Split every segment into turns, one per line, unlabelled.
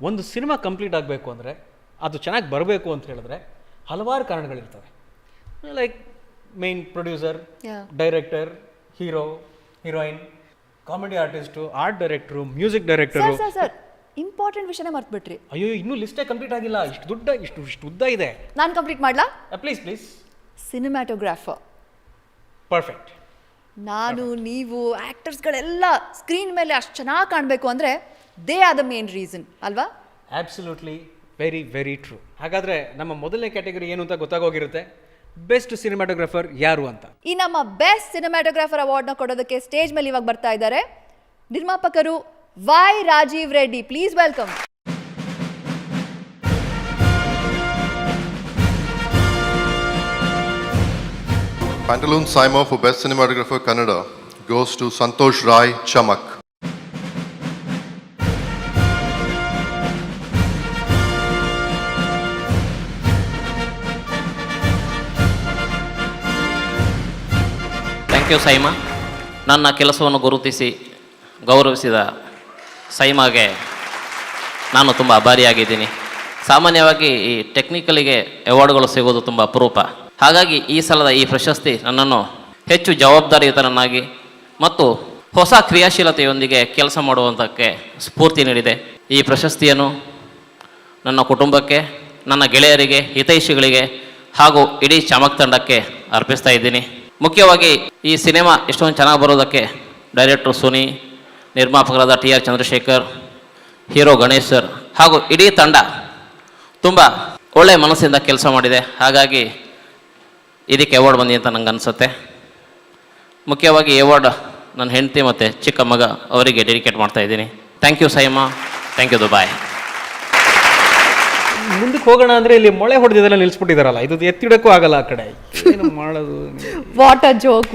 ಒಂದು cinema complete ಆಗಬೇಕು ಅಂದರೆ ಅದು ಚೆನ್ನಾಗಿ ಬರಬೇಕು ಅಂತ ಹೇಳಿದ್ರೆ ಹಲವಾರು ಕಾರಣಗಳಿರ್ತವೆ. Like main producer, director, hero, heroine, comedy artist, art director, music director.
Sir important ವಿಷಯನೇ ಮರ್ತ್ಬಿಟ್ರಿ.
ಅಯ್ಯೋ, ಇನ್ನೂ ಲಿಸ್ಟೇ ಕಂಪ್ಲೀಟ್ ಆಗಿಲ್ಲ. ಇಷ್ಟು ಉದ್ದ ಇದೆ.
ನಾನು ಕಂಪ್ಲೀಟ್ ಮಾಡ್ಲಾ?
ಪ್ಲೀಸ್.
ಸಿನಿಮ್ಯಾಟೋಗ್ರಾಫರ್.
ಪರ್ಫೆಕ್ಟ್.
ನಾನು, ನೀವು, ಆ್ಯಕ್ಟರ್ಸ್ಗಳೆಲ್ಲ ಸ್ಕ್ರೀನ್ ಮೇಲೆ ಅಷ್ಟು ಚೆನ್ನಾಗಿ ಕಾಣಬೇಕು ಅಂದರೆ they are the main reason ಅಲ್ವಾ?
Absolutely, very very true. ಹಾಗಾದರೆ ನಮ್ಮ ಮೊದಲನೇ ಕ್ಯಾಟಗರಿ ಏನು ಅಂತ ಗೊತ್ತಾಗೋಗಿರುತ್ತೆ. ಬೆಸ್ಟ್ ಸಿನಿಮಾಟೋಗ್ರಾಫರ್ ಯಾರು ಅಂತ.
ಈ ನಮ್ಮ ಬೆಸ್ಟ್ ಸಿನಿಮಾಟೋಗ್ರಾಫರ್ ಅವಾರ್ಡ್ನ ಕೊಡೋದಕ್ಕೆ ಸ್ಟೇಜ್ ಮೇಲೆ ಇವಾಗ ಬರ್ತಾ ಇದ್ದಾರೆ ನಿರ್ಮಾಪಕರು Y Rajeev Reddy. Please welcome.
Pantaloons Saima for Best Cinematographer Kannada goes to Santosh Rai Chamak.
Thank you SIIMA. ನನ್ನ ಕೆಲಸವನ್ನು ಗುರುತಿಸಿ ಗೌರವಿಸಿದ ಸೈಮಾಗೆ ನಾನು ತುಂಬ ಆಭಾರಿಯಾಗಿದ್ದೀನಿ. ಸಾಮಾನ್ಯವಾಗಿ ಈ ಟೆಕ್ನಿಕಲಿಗೆ ಅವಾರ್ಡ್ಗಳು ಸಿಗೋದು ತುಂಬ ಅಪರೂಪ. ಹಾಗಾಗಿ ಈ ಸಲದ ಈ ಪ್ರಶಸ್ತಿ ನನ್ನನ್ನು ಹೆಚ್ಚು ಜವಾಬ್ದಾರಿಯುತನನ್ನಾಗಿ ಮತ್ತು ಹೊಸ ಕ್ರಿಯಾಶೀಲತೆಯೊಂದಿಗೆ ಕೆಲಸ ಮಾಡುವಂಥಕ್ಕೆ ಸ್ಫೂರ್ತಿ ನೀಡಿದೆ. ಈ ಪ್ರಶಸ್ತಿಯನ್ನು ನನ್ನ ಕುಟುಂಬಕ್ಕೆ, ನನ್ನ ಗೆಳೆಯರಿಗೆ, ಹಿತೈಷಿಗಳಿಗೆ ಹಾಗೂ ಇಡೀ ಚಮಕ್ ತಂಡಕ್ಕೆ ಅರ್ಪಿಸ್ತಾ ಇದ್ದೀನಿ. ಮುಖ್ಯವಾಗಿ ಈ ಸಿನಿಮಾ ಇಷ್ಟೊಂದು ಚೆನ್ನಾಗಿ ಬರೋದಕ್ಕೆ ಡೈರೆಕ್ಟ್ರು ಸುನಿ, ನಿರ್ಮಾಪಕರಾದ TR Chandrashekar, hero Ganesh sir ಹಾಗೂ ಇಡೀ ತಂಡ ತುಂಬ ಒಳ್ಳೆಯ ಮನಸ್ಸಿಂದ ಕೆಲಸ ಮಾಡಿದೆ. ಹಾಗಾಗಿ ಇದಕ್ಕೆ ಅವಾರ್ಡ್ ಬಂದಿ ಅಂತ ನಂಗೆ ಅನಿಸುತ್ತೆ. ಮುಖ್ಯವಾಗಿ ಈ ಅವಾರ್ಡ್ ನನ್ನ ಹೆಂಡತಿ ಮತ್ತು ಚಿಕ್ಕ ಮಗ ಅವರಿಗೆ ಡೆಡಿಕೇಟ್ ಮಾಡ್ತಾ ಇದ್ದೀನಿ. Thank you SIIMA, thank you Dubai.
ಮುಂದಕ್ಕೆ ಹೋಗೋಣ ಅಂದರೆ ಇಲ್ಲಿ ಮೊಳೆ ಹೊಡೆದಿದ್ದೆಲ್ಲ ನಿಲ್ಲಿಸ್ಬಿಟ್ಟಿದಾರಲ್ಲ, ಇದು ಎತ್ತಿಡಕ್ಕೂ ಆಗಲ್ಲ ಆ ಕಡೆ. ಏನು ಮಾಡೋದು?
What a joke.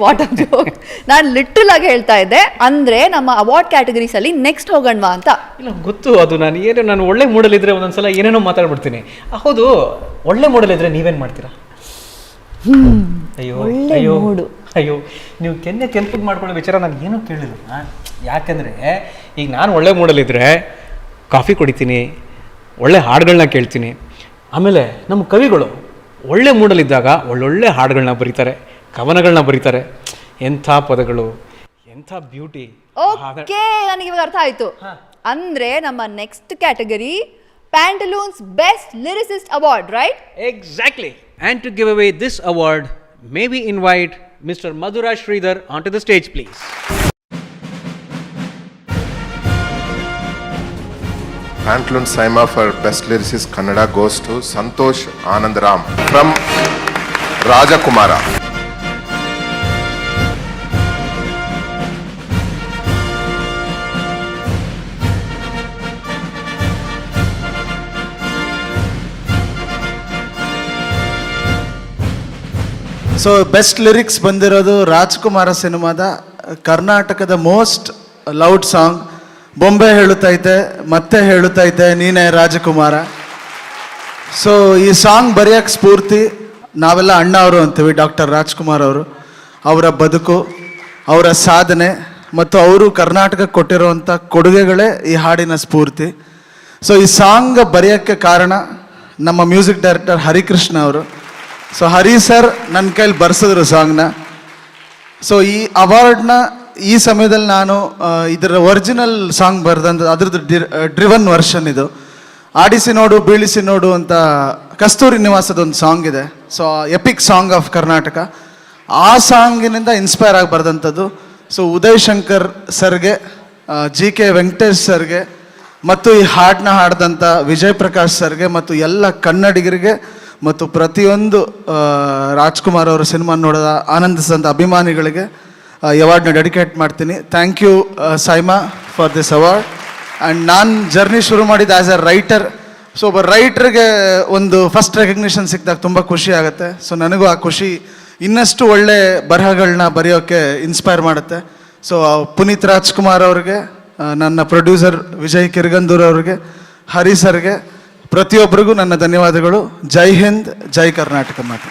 ನಾನು ಲಿಟಲ್ ಆಗಿ ಹೇಳ್ತಾ ಇದ್ದೆ ಅಂದರೆ ನಮ್ಮ ಅವಾರ್ಡ್ ಕ್ಯಾಟಗರೀಸಲ್ಲಿ ನೆಕ್ಸ್ಟ್ ಹೋಗೋಣವಾ ಅಂತ.
ಇಲ್ಲ, ಗೊತ್ತು ಅದು. ನಾನು ಒಳ್ಳೆ ಮೂಡಲಿದ್ರೆ ಒಂದೊಂದ್ಸಲ ಏನೇನೋ ಮಾತಾಡ್ಬಿಡ್ತೀನಿ. ಹೌದು, ಒಳ್ಳೆ ಮೂಡಲಿದ್ರೆ ನೀವೇನು ಮಾಡ್ತೀರಾ? ಅಯ್ಯೋ, ನೀವು ಕೆಂಪಗೆ ಮಾಡ್ಕೊಳ್ಳೋ ವಿಚಾರ ನಾನು ಏನೂ ಕೇಳಿಲ್ಲ. ಯಾಕಂದರೆ ಈಗ ನಾನು ಒಳ್ಳೆ ಮೂಡಲಿದ್ರೆ ಕಾಫಿ ಕುಡಿತೀನಿ, ಒಳ್ಳೆ ಹಾಡುಗಳನ್ನ ಕೇಳ್ತೀನಿ. ಆಮೇಲೆ ನಮ್ಮ ಕವಿಗಳು ಒಳ್ಳೆ ಮೂಡಲಿದ್ದಾಗ ಒಳ್ಳೊಳ್ಳೆ ಹಾಡುಗಳನ್ನ ಬರೀತಾರೆ, ಕವನಗಳನ್ನ ಬರೀತಾರೆ. ಎಂಥ ಪದಗಳು, ಎಂಥ ಬ್ಯೂಟಿ.
ಓಕೆ, ನನಗೆ ಇವಾಗ ಅರ್ಥ ಆಯಿತು. ಅಂದರೆ ನಮ್ಮ next category Pantaloons Best Lyricist Award, right?
Exactly. And to give away this award, may we invite Mr. Madhura Sridhar onto the stage, please.
Pantaloons Saima for Best Lyricist Kannada goes to Santosh Anandram from Rajakumara.
So best lyrics ಬಂದಿರೋದು ರಾಜ್ಕುಮಾರ ಸಿನಿಮಾದ ಕರ್ನಾಟಕದ most loud song ಬೊಂಬೆ ಹೇಳುತ್ತೈತೆ ಮತ್ತೆ ಹೇಳುತ್ತೈತೆ ನೀನೇ ರಾಜಕುಮಾರ. So ಈ song ಬರೆಯೋಕ್ಕೆ ಸ್ಫೂರ್ತಿ ನಾವೆಲ್ಲ ಅಣ್ಣ ಅವರು ಅಂತೀವಿ, ಡಾಕ್ಟರ್ ರಾಜ್ಕುಮಾರ್ ಅವರು. ಅವರ ಬದುಕು, ಅವರ ಸಾಧನೆ ಮತ್ತು ಅವರು ಕರ್ನಾಟಕಕ್ಕೆ ಕೊಟ್ಟಿರುವಂಥ ಕೊಡುಗೆಗಳೇ ಈ ಹಾಡಿನ ಸ್ಫೂರ್ತಿ. ಸೊ ಈ ಸಾಂಗ್ ಬರೆಯೋಕ್ಕೆ ಕಾರಣ ನಮ್ಮ ಮ್ಯೂಸಿಕ್ ಡೈರೆಕ್ಟರ್ ಹರಿಕೃಷ್ಣ ಅವರು. ಸೊ ಹರಿ ಸರ್ ನನ್ನ ಕೈಲಿ ಬರ್ಸಿದ್ರು ಸಾಂಗ್ನ. ಸೊ ಈ ಅವಾರ್ಡ್ನ ಈ ಸಮಯದಲ್ಲಿ ನಾನು ಇದರ ಒರಿಜಿನಲ್ ಸಾಂಗ್ ಬರೆದಂಥ ಅದ್ರದ್ದು ಡ್ರಿವನ್ ವರ್ಷನ್ ಇದು. ಆಡಿಸಿ ನೋಡು ಬೀಳಿಸಿ ನೋಡು ಅಂತ ಕಸ್ತೂರಿ ನಿವಾಸದೊಂದು ಸಾಂಗ್ ಇದೆ. So EPIC song of Karnataka. ಆ ಸಾಂಗಿನಿಂದ ಇನ್ಸ್ಪೈರ್ ಆಗಿ ಬರೆದಂಥದ್ದು. ಸೊ ಉದಯ್ ಶಂಕರ್ ಸರ್ಗೆ, GK ವೆಂಕಟೇಶ್ ಸರ್ಗೆ ಮತ್ತು ಈ ಹಾಡನ್ನ ಹಾಡಿದಂಥ ವಿಜಯ್ ಪ್ರಕಾಶ್ ಸರ್ಗೆ ಮತ್ತು ಎಲ್ಲ ಕನ್ನಡಿಗರಿಗೆ ಮತ್ತು ಪ್ರತಿಯೊಂದು ರಾಜ್ಕುಮಾರ್ ಅವರ ಸಿನಿಮಾ ನೋಡೋದ ಆನಂದಿಸಿದಂಥ ಅಭಿಮಾನಿಗಳಿಗೆ ಈ ಅವಾರ್ಡ್ನ ಡೆಡಿಕೇಟ್ ಮಾಡ್ತೀನಿ. Thank you SIIMA for this award. And ನಾನು ಜರ್ನಿ ಶುರು ಮಾಡಿದ್ದು ಆ್ಯಸ್ ಎ ರೈಟರ್. ಸೊ ಒಬ್ಬ ರೈಟ್ರಿಗೆ ಒಂದು ಫಸ್ಟ್ ರೆಕಗ್ನಿಷನ್ ಸಿಕ್ಕಿದಾಗ ತುಂಬ ಖುಷಿ ಆಗುತ್ತೆ. ಸೊ ನನಗೂ ಆ ಖುಷಿ ಇನ್ನಷ್ಟು ಒಳ್ಳೆ ಬರಹಗಳನ್ನ ಬರೆಯೋಕ್ಕೆ ಇನ್ಸ್ಪೈರ್ ಮಾಡುತ್ತೆ. ಸೊ ಪುನೀತ್ ರಾಜ್ಕುಮಾರ್ ಅವ್ರಿಗೆ, ನನ್ನ ಪ್ರೊಡ್ಯೂಸರ್ ವಿಜಯ್ ಕಿರ್ಗಂದೂರ್ ಅವ್ರಿಗೆ, ಹರಿ ಸರ್ಗೆ, ಪ್ರತಿಯೊಬ್ಬರಿಗೂ ನನ್ನ ಧನ್ಯವಾದಗಳು. ಜೈ ಹಿಂದ್, ಜೈ ಕರ್ನಾಟಕ ಮಾತು.